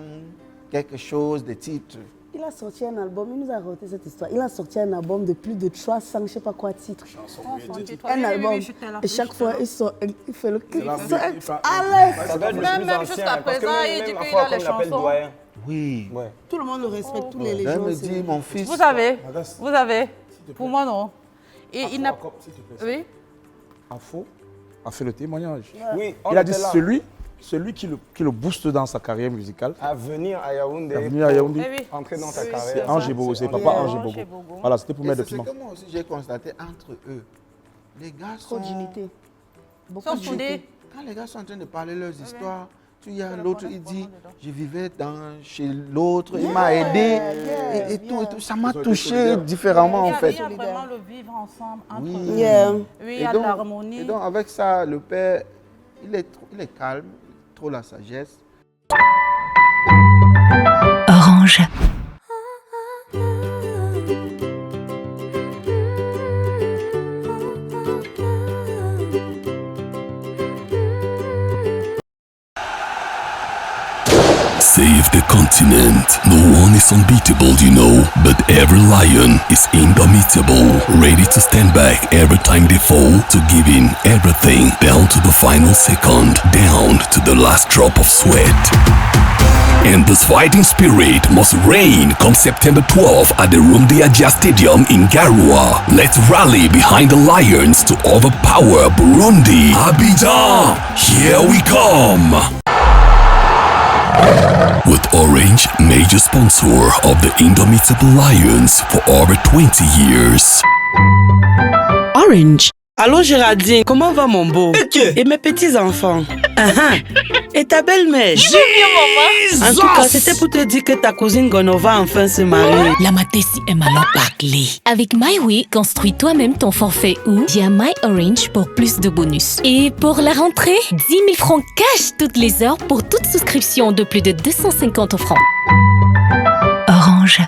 quelque chose de titres. Il a sorti un album, il nous a raconté cette histoire. Il a sorti un album de plus de 300, je ne sais pas quoi, titres. Un album. Et chaque fois, il fait le clip. Ça doit être le plus Même ancien, jusqu'à parce que présent, il dit qu'il a les chansons. Oui. Tout le monde le respecte, tous les Il légendes. me dit, mon fils... Vous avez. Pour moi, non. Et il n'a... Oui. Afo a fait le témoignage. Oui, il a dit celui qui le booste dans sa carrière musicale. À venir à Yaoundé. Entrer dans sa carrière. C'est Ange Bogo, c'est papa Ange Bogo. Voilà, c'était pour mettre de piment. C'est ce que moi aussi j'ai constaté entre eux. Les gars Trop d'unité. Beaucoup d'unité. Quand les gars sont en train de parler leurs histoires, Tu y as l'autre, il dit, je vivais chez l'autre, il m'a aidé et tout. Ça m'a touché différemment en fait. Il y a vraiment le vivre ensemble entre Oui, eux. Oui, il y a de l'harmonie. Et donc avec ça, le père, il est calme, trop la sagesse. Orange. Save the continent. No one is unbeatable, you know, but every lion is indomitable, ready to stand back every time they fall, to give in everything, down to the final second, down to the last drop of sweat. And this fighting spirit must reign come September 12th at the Rumdi Adja Stadium in Garoua. Let's rally behind the lions to overpower Burundi. Abidjan, here we come! With Orange, major sponsor of the Indomitable Lions for over 20 years. Orange. Allô Géraldine, comment va mon beau? Et mes petits-enfants? Et ta belle-mère? En tout cas, c'était pour te dire que ta cousine Gono va enfin se marier. La Matessi est malin parlé. Avec MyWay, construis toi-même ton forfait ou via My Orange pour plus de bonus. Et pour la rentrée, 10 000 francs cash toutes les heures pour toute souscription de plus de 250 francs. Orange.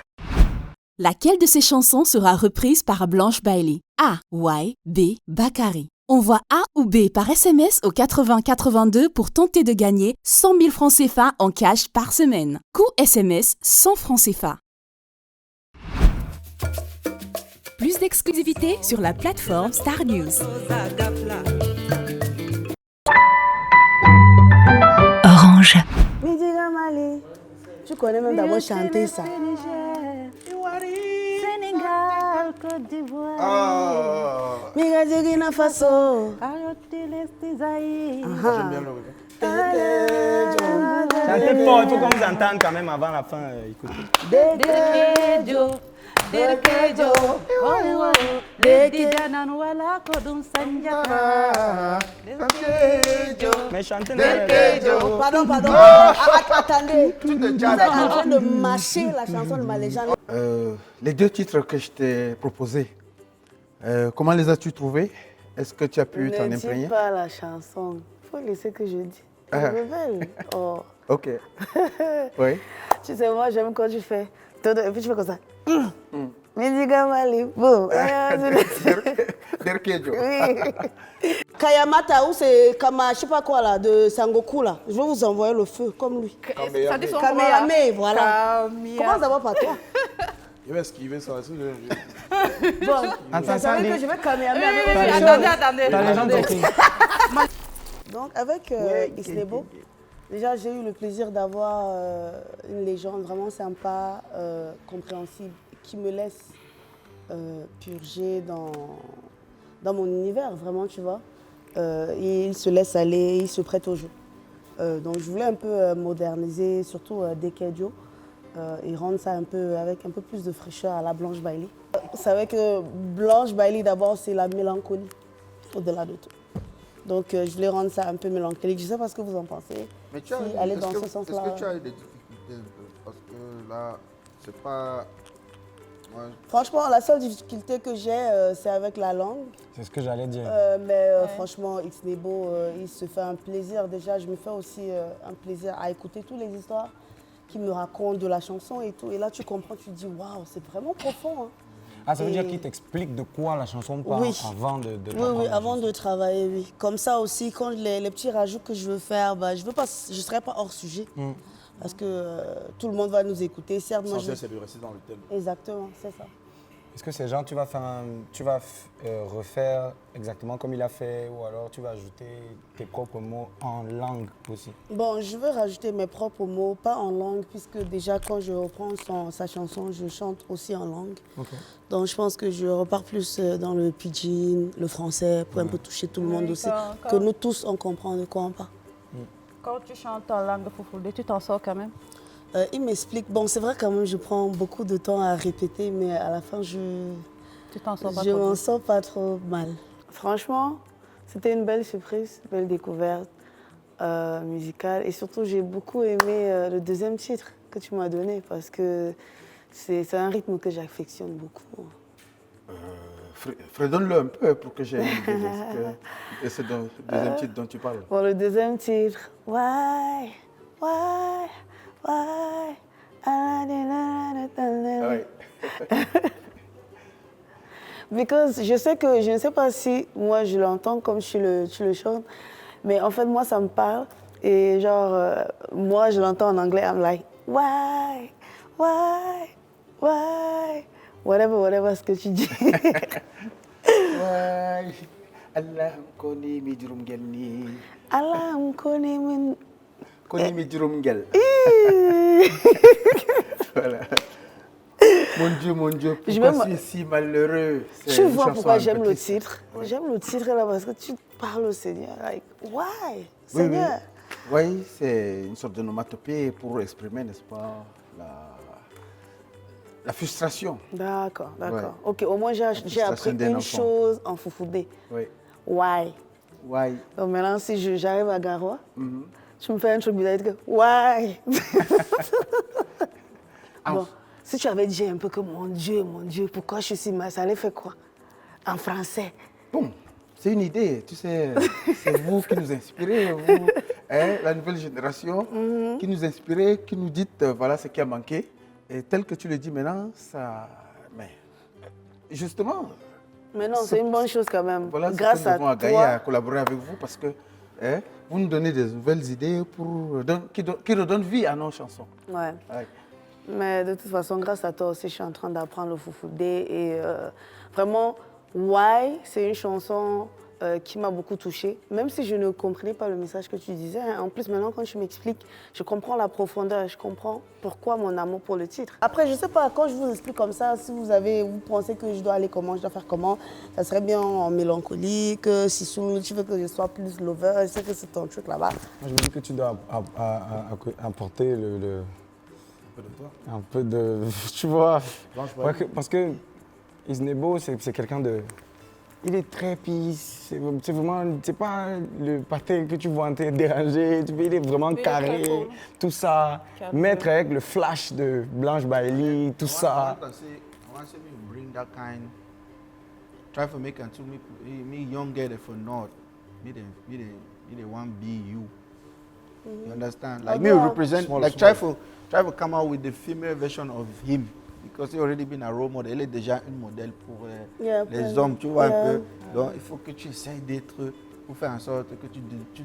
Laquelle de ces chansons sera reprise par Blanche Bailey? A. Y. B. Bakary. Envoie A ou B par SMS au 80 82 pour tenter de gagner 100 000 francs CFA en cash par semaine. Coût SMS 100 francs CFA. Plus d'exclusivité sur la plateforme Star News. Orange. Tu connais même d'avoir chanté ça. Sénégal, Côte d'Ivoire. Burkina Faso. J'aime bien le Chantez fort, il faut qu'on vous entende quand même avant la fin. Écoutez. Mais chantez. Pardon. Attendez. Vous êtes en train de mâcher la chanson de Maléjane. Les deux titres que je t'ai proposés, comment les as-tu trouvés? Est-ce que tu as pu t'en imprégner? Ne dis pas la chanson. Il faut laisser que je dise. C'est rebelle. Oh. Ok. Oui. Tu sais, moi, j'aime quand tu fais. Et puis tu fais comme ça. Midiga Mali. Bon. Derkejo. Oui. Kayamata, ou c'est Kama, je sais pas quoi là, de Sangoku là. Je vais vous envoyer le feu comme lui. Kameyame, voilà. Comment ça va pas toi? Il va esquiver ça. Bon, vous savez que je vais Kameyame avec Attendez. Donc avec Isnebo, déjà j'ai eu le plaisir d'avoir une légende vraiment sympa, compréhensible, qui me laisse purger dans mon univers, vraiment, tu vois. Il se laisse aller, il se prête au jeu. Donc je voulais un peu moderniser, surtout Dekedio, et rendre ça avec un peu plus de fraîcheur à la Blanche Bailey. Vous savez que Blanche Bailey, d'abord, c'est la mélancolie, au-delà de tout. Donc je voulais rendre ça un peu mélancolique. Je ne sais pas ce que vous en pensez. Mais tu as, si aller dans ce sens-là. Est-ce que tu as eu des difficultés un peu? Parce que là, c'est pas... Moi, franchement, la seule difficulté que j'ai, c'est avec la langue. C'est ce que j'allais dire. Franchement, Xnebo, il se fait un plaisir. Déjà, je me fais aussi un plaisir à écouter toutes les histoires qu'il me raconte de la chanson et tout. Et là, tu comprends, tu te dis, waouh, c'est vraiment profond. Hein. Ah, ça veut dire qu'il t'explique de quoi la chanson parle avant de Oui, avant de travailler, oui. Comme ça aussi, quand les petits rajouts que je veux faire, bah, je ne serai pas hors sujet. Parce que tout le monde va nous écouter. Certes, moi, c'est de rester dans le thème. Exactement, c'est ça. Est-ce que c'est genre, tu vas refaire exactement comme il a fait, ou alors tu vas ajouter tes propres mots en langue aussi? Bon, je veux rajouter mes propres mots, pas en langue, puisque déjà quand je reprends sa chanson, je chante aussi en langue. Okay. Donc je pense que je repars plus dans le pidgin, le français, pour un peu toucher tout le monde aussi. Que nous tous, on comprend de quoi on parle. Quand tu chantes en langue Foufoulde, tu t'en sors quand même? Il m'explique. Bon, c'est vrai quand même, je prends beaucoup de temps à répéter, mais à la fin, je m'en sors pas trop mal. Franchement, c'était une belle surprise, belle découverte. musical. Et surtout, j'ai beaucoup aimé le deuxième titre que tu m'as donné parce que c'est un rythme que j'affectionne beaucoup. Fredonne-le un peu pour que j'ai une idée. Et c'est le deuxième titre dont tu parles. Pour le deuxième titre, why? Because je ne sais pas si moi je l'entends comme tu le chantes, mais en fait moi ça me parle et genre moi je l'entends en anglais, I'm like why, whatever ce que tu dis. Allah koni mi jurum gel ni. Allah koni min. Koni mi jurum gel. Voilà. Mon Dieu, pourquoi c'est si malheureux? Tu vois pourquoi j'aime le titre? Ouais. J'aime le titre là parce que tu parles au Seigneur. Like, why? Seigneur. Oui, c'est une sorte de nomatopée pour exprimer, n'est-ce pas, la frustration. D'accord. Ouais. Ok, au moins j'ai appris une chose en Foufoudé. Oui. Why? Donc maintenant, si j'arrive à Garoua, tu me fais un truc bizarre, why? Bon, si tu avais dit un peu que mon Dieu, pourquoi je suis si mal, ça allait faire quoi? En français? Bon, c'est une idée, tu sais, c'est vous qui nous inspirez, vous, la nouvelle génération, qui nous inspirez, qui nous dites, voilà ce qui a manqué. Et tel que tu le dis maintenant, ça... Mais justement... Mais non, c'est une bonne chose quand même. Voilà, grâce à toi. Gaïa à collaborer avec vous parce que vous nous donnez des nouvelles idées qui redonnent vie à nos chansons. Ouais. Mais de toute façon, grâce à toi aussi, je suis en train d'apprendre le Foufoudé. Et vraiment, Why, c'est une chanson qui m'a beaucoup touchée, même si je ne comprenais pas le message que tu disais. En plus, maintenant, quand tu m'expliques, je comprends la profondeur, je comprends pourquoi mon amour pour le titre. Après, je ne sais pas, quand je vous explique comme ça, si vous pensez que je dois aller comment, je dois faire comment, ça serait bien en mélancolique, si tu veux que je sois plus lover, je sais que c'est ton truc là-bas. Moi, je me dis que tu dois apporter un peu de... Tu vois, parce que Isnebo, c'est quelqu'un de... Il est très peace, c'est vraiment, c'est pas le pâté que tu vois en train de déranger, il est vraiment carré, tout ça. Mettre avec le flash de Blanche Bailey, tout ça. I want to bring that kind, try to make me younger for not, me the one be you. You understand? Like me represent, like try to come out with the female version of him. Because il a already been a role model, il est déjà un modèle pour les hommes, tu vois un peu. Donc il faut que tu essayes d'être, pour faire en sorte que tu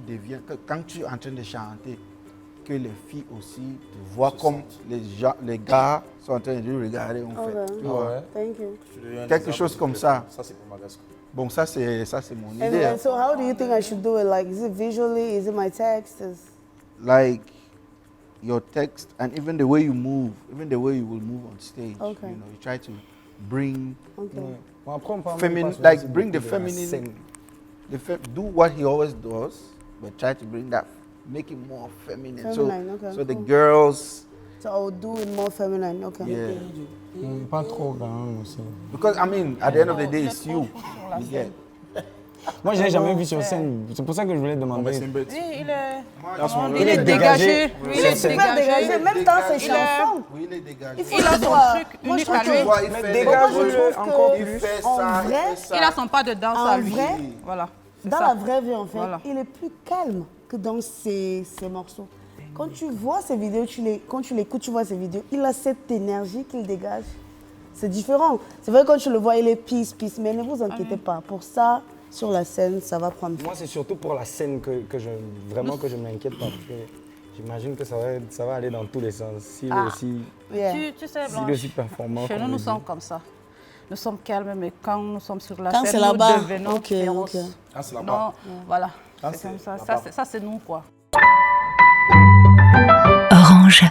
deviens, que quand tu es en train de chanter, que les filles aussi te voient comme les gars sont en train de regarder en fait. Tu vois. Thank you. Quelque chose comme ça. Ça c'est pour Madagascar. Bon, ça c'est mon idée. And so how do you think I should do it? Like, is it visually? Is it my text? Like your text and even the way you move, even the way you will move on stage. Okay. You know, you try to bring feminine, like bring the feminine. Do what he always does, but try to bring that, make it more feminine. So the girls. So I'll do it more feminine. Okay. Yeah. Pas trop grand aussi. Because I mean, at the end of the day, it's you. Yeah. Moi, je l'ai jamais vu sur scène. C'est pour ça que je voulais demander. Oui, il est dégagé. Il est super dégagé, même dans ses chansons. Oui, il est dégagé. Il a son truc unique à lui. Il fait dégage encore plus. Il fait ça, il a son pas de danse à lui. Voilà. Dans la vraie vie, en fait, il est plus calme que dans ses morceaux. Quand tu vois ses vidéos, quand tu l'écoutes, tu vois ses vidéos, il a cette énergie qu'il dégage. C'est différent. C'est vrai, quand tu le vois, il est peace, mais ne vous inquiétez pas. Pour ça, sur la scène, ça va prendre. Moi, c'est surtout pour la scène que je m'inquiète parce que j'imagine que ça va aller dans tous les sens. S'il est aussi, tu sais, Blanche, s'il est aussi performant. Chez nous sommes comme ça. Nous sommes calmes, mais quand nous sommes sur la scène, nous devenons féroces. Quand c'est là-bas. Voilà. C'est comme ça. Ça, c'est nous, quoi. Orange.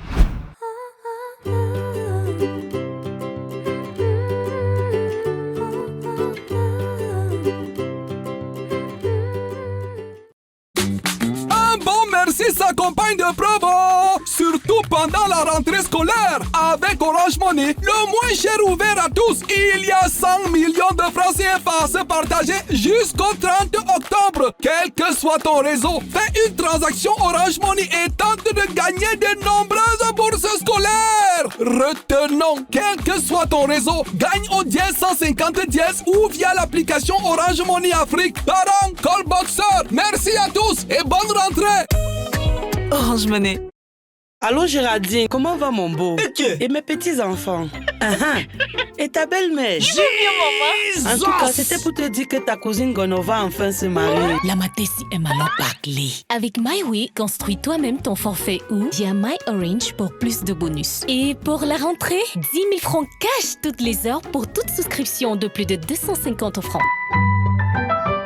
Merci s'accompagne de promo, surtout pendant la rentrée scolaire. Avec Orange Money, le moins cher ouvert à tous, il y a 100 millions millions de francs CFA à se partager jusqu'au 30 octobre. Quel que soit ton réseau, fais une transaction Orange Money et tente de gagner de nombreuses bourses scolaires. Retenons, quel que soit ton réseau, gagne au dièse 150 dièse ou via l'application Orange Money Afrique. Parents, call boxer. Merci à tous et bonne rentrée. Orange Money. Allô Géraldine, comment va mon beau? Et mes petits-enfants? Et ta belle-mère? Maman. En tout cas, c'était pour te dire que ta cousine Gono va enfin se marier. La Matessi est alors parlée. Avec MyWay, construis toi-même ton forfait ou via MyOrange pour plus de bonus. Et pour la rentrée, 10 000 francs cash toutes les heures pour toute souscription de plus de 250 francs.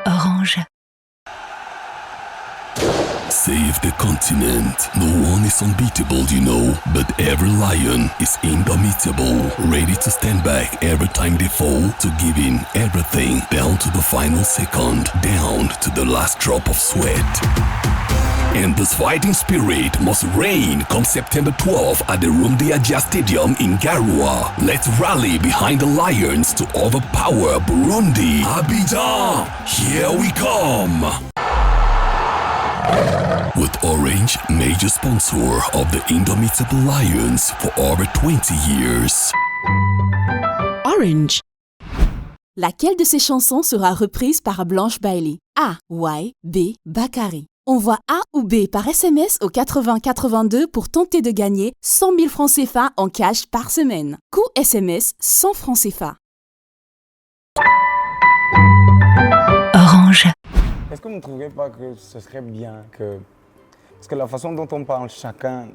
Orange. Save the continent. No one is unbeatable, you know, but every lion is indomitable, ready to stand back every time they fall, to give in everything, down to the final second, down to the last drop of sweat. And this fighting spirit must reign come September 12th at the Rumde Adja Stadium in Garoua. Let's rally behind the Lions to overpower Burundi. Abidjan, here we come. With Orange, major sponsor of the Indomitable Lions for over 20 years. Orange. Laquelle de ces chansons sera reprise par Blanche Bailey? A. Y. B. Bakary. Envoie A ou B par SMS au 8082 pour tenter de gagner 100 000 francs CFA en cash par semaine. Coût SMS 100 francs CFA. Orange. Est-ce que vous ne trouvez pas que ce serait bien que... Parce que la façon dont on parle chacun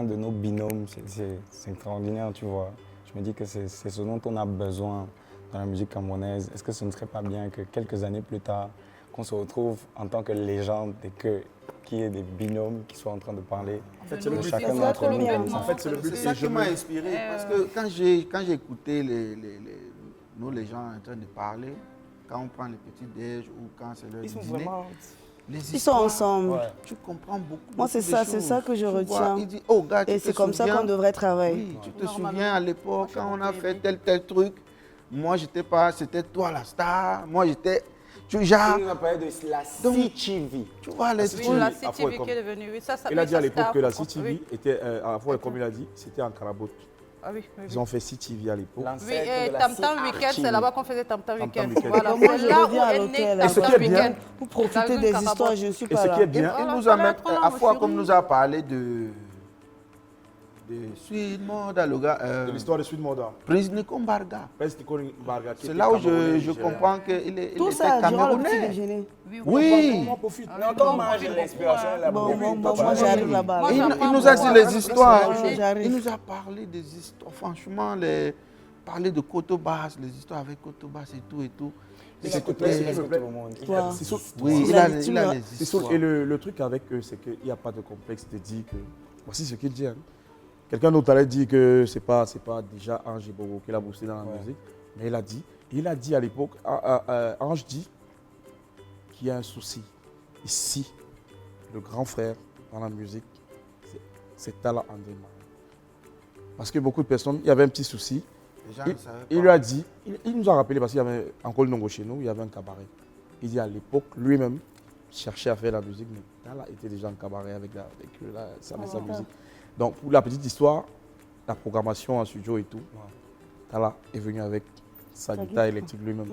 de nos binômes, c'est extraordinaire, tu vois. Je me dis que c'est ce dont on a besoin dans la musique camerounaise. Est-ce que ce ne serait pas bien que quelques années plus tard, qu'on se retrouve en tant que légende et qu'il y ait des binômes qui soient en train de parler de chacun d'entre nous comme ça. En fait, c'est le but. C'est ça qui m'a inspiré. Parce que quand j'ai écouté nos légendes en train de parler, quand on prend les petits déj ou quand c'est le dîner, ils sont ensemble. Ouais. Tu comprends beaucoup. Moi, c'est ça que je retiens. Il dit, oh, gars, et c'est comme ça qu'on devrait travailler. Oui, tu te souviens à l'époque quand on a fait tel truc. Moi, j'étais pas, c'était toi la star. Moi, j'étais. Tu genre. On a parlé de la CTV. Tu vois, la CTV qui est devenue. Oui, ça il a dit à l'époque que la CTV était, à la fois, comme il a dit, c'était en carabote. Ah oui, Ils ont fait CTV à l'époque. Oui, et Tam Tam Weekend, c'est là-bas qu'on faisait Tam Tam Weekend. Voilà, moi je reviens à l'hôtel. Et ce qui est bien, pour profiter des histoires, je suis pas là. Et ce qui est bien, il nous a même, à fois comme nous a parlé de Sweet Moda, de l'histoire de Sweet Moda. Prince Nico Mbarga. C'est là où je comprends qu'il était camerounais. Oui. On mange l'inspiration là-bas. Moi j'arrive là-bas. Il nous a dit les histoires. Il nous a parlé des histoires. Franchement, parler de Kotobas, les histoires avec Kotobas et tout et tout. Oui, il a les histoires. Et le truc avec eux, c'est qu'il n'y a pas de complexe de dire que... Voici ce qu'il dit. Quelqu'un d'autre allait dire que ce n'est pas déjà Ange Bobo qui l'a boosté dans la musique. Mais il a dit à l'époque, Ange dit qu'il y a un souci. Ici, le grand frère dans la musique, c'est Tala André Marie. Parce que beaucoup de personnes, il y avait un petit souci. Il lui a dit, il nous a rappelé parce qu'il y avait encore le Nongo chez nous, il y avait un cabaret. Il dit à l'époque, lui-même, cherchait à faire la musique, mais Tala était déjà en cabaret avec sa musique. Donc, pour la petite histoire, la programmation en studio et tout, Tala est venu avec sa guitare électrique lui-même.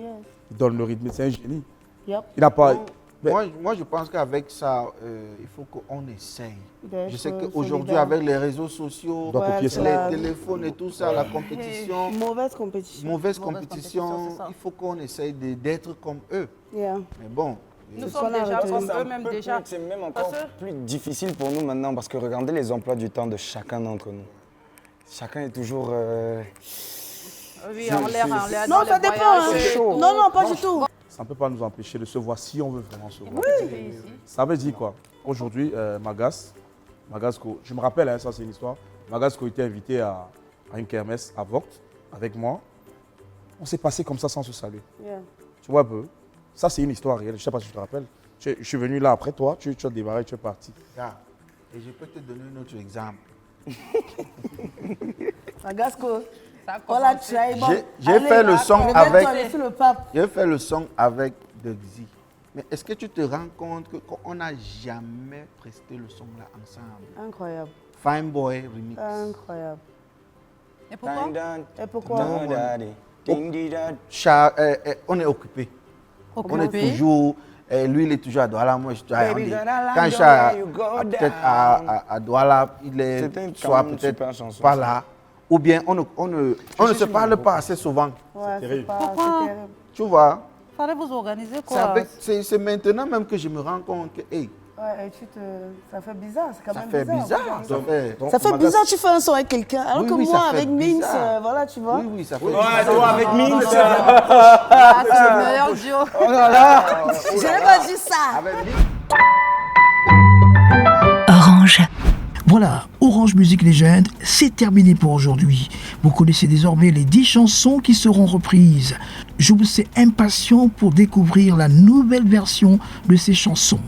Il donne le rythme, c'est un génie. Il n'a pas... Moi, je pense qu'avec ça, il faut qu'on essaye. Je sais qu'aujourd'hui, avec les réseaux sociaux, les téléphones et tout ça, la compétition... Mauvaise compétition. Il faut qu'on essaye d'être comme eux. Mais bon... Nous sommes déjà comme eux-mêmes déjà. C'est même encore plus difficile pour nous maintenant parce que regardez les emplois du temps de chacun d'entre nous. Chacun est toujours... Oui, en l'air. Non, ça dépend. Non, pas du tout. Ça ne peut pas nous empêcher de se voir si on veut vraiment se voir. Oui. Ça veut dire quoi? Aujourd'hui, Magasco, je me rappelle, ça c'est une histoire, Magasco était invité à une kermesse à Vogt avec moi. On s'est passé comme ça sans se saluer. Tu vois un peu? Ça, c'est une histoire réelle. Je ne sais pas si tu te rappelles. Je suis venu là après toi, tu as démarré, tu es parti. Et je peux te donner un autre exemple. Magasco, Voilà, tu as J'ai fait le son avec. Le pape. J'ai fait le son avec Dexy. Mais est-ce que tu te rends compte qu'on n'a jamais presté le son là ensemble? Incroyable. Fine Boy Remix. Incroyable. Et pourquoi? Et pourquoi? On est occupé. On est toujours. Lui, il est toujours à Douala. Moi, je suis à Yaoundé. Quand je suis peut-être à Douala, il est soit peut-être pas là. Ou bien on ne se parle pas assez souvent. Ouais, c'est terrible. Pourquoi? Tu vois? Fallait vous organiser quoi? C'est maintenant même que je me rends compte que, hey, ouais, ça fait bizarre, c'est quand même bizarre. Ça fait bizarre, tu fais un son avec quelqu'un, alors que moi, avec Minx, voilà, tu vois. Oui, ça fait bizarre. Ouais, avec Minx. C'est le meilleur duo. Oh là là. Je n'ai pas dit ça. Orange. Voilà, Orange Music Legend, c'est terminé pour aujourd'hui. Vous connaissez désormais les 10 chansons qui seront reprises. Je vous sais impatient pour découvrir la nouvelle version de ces chansons.